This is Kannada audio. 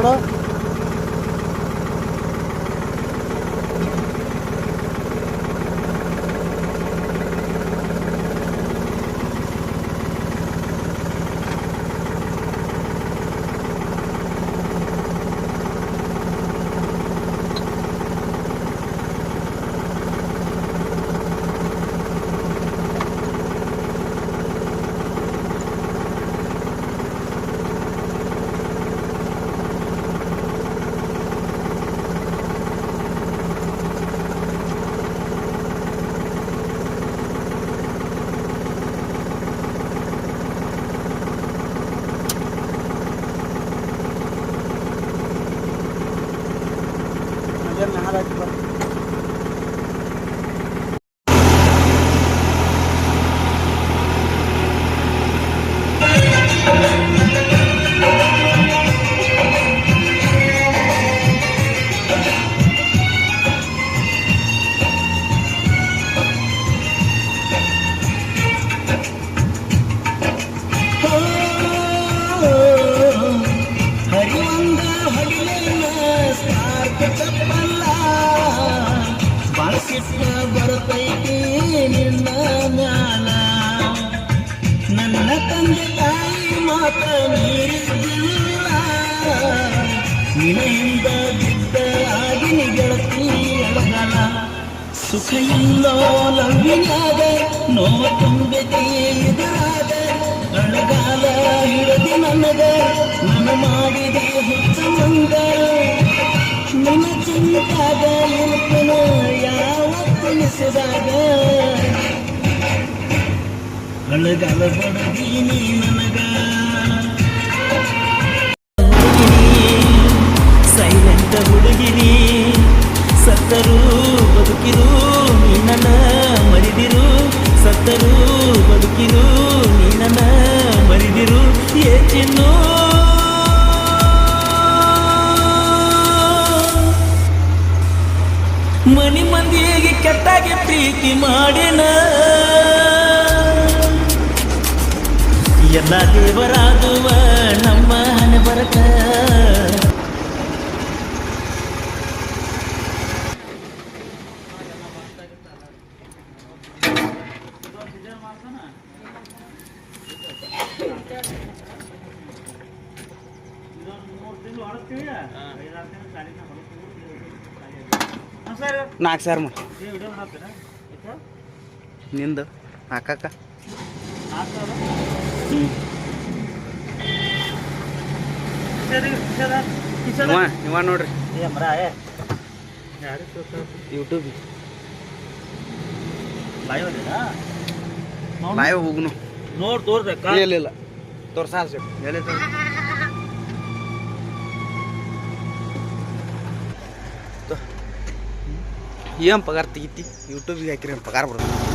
ನೋಡು. ಬರ್ತೈತಿ ನಿನ್ನ ಮ್ಯಾಲ ನನ್ನ ತಂದೆ ತಾಯಿ ಮಾತ ಮೀರಿಲ್ಲ ನಿನ್ನಿಂದ ಬಿದ್ದ ಆಗಿನ ಗೆಳತಿ ಅಳಗಲ ಸುಖ ಇಲ್ಲೋ ಲವ್ವಿನಾಗ ನೋವ ತುಂಬೈತಿ ಇದರಾಗ ಅಳಗಾಲ ಹಿಡದಿ ನನಗ ನನ್ನ ಮಾಡಿದೆ ಹುಚ್ಚ ಮಂಗ ನಿನ್ನ ಚಿಂತಾಗ ಇರುತ್ತನ ಯಾವತ್ತಿನಿಸಿದಾಗ ಅಳಗಾಲ ಬಡದೀನಿ ನನಗ ಸೈಲೆಂಟ ಹುಡುಗಿನಿ ಸತ್ತರೂ ಬದುಕಿರು ನೀ ನನ್ನ ಮರಿದಿರು ಸತ್ತರೂ ಬದುಕಿರು ನೀ ನನ್ನ ಮರಿದಿರು ಚಿನ್ನು ಮನಿ ಮಂದಿಗೆ ಕೆಟ್ಟಾಗೆ ಪ್ರೀತಿ ಮಾಡಿನ ಎಲ್ಲ ದೇವರಾದುವ ನಮ್ಮ ಹಣೆ ಬರಕ ನಾಲ್ಕು ಸಾವಿರ ಮಾಡಿ ನಿಂದು ಹಾಕಕ್ಕ ಇವ ನೋಡ್ರಿ ಯೂಟ್ಯೂಬ್ ಲೈವ್ ಹೋಗುನು ನೋಡ್ ತೋರ್ಸ ಇಲ್ಲ ತೋರ್ಸಾರ ಎಲ್ಲಿ ಏನ್ ಪಗಾರ ತೆಗಿತಿ ಯೂಟ್ಯೂಬಿಗೆ ಹಾಕಿರಿ ಪಗಾರ ಬರೋದು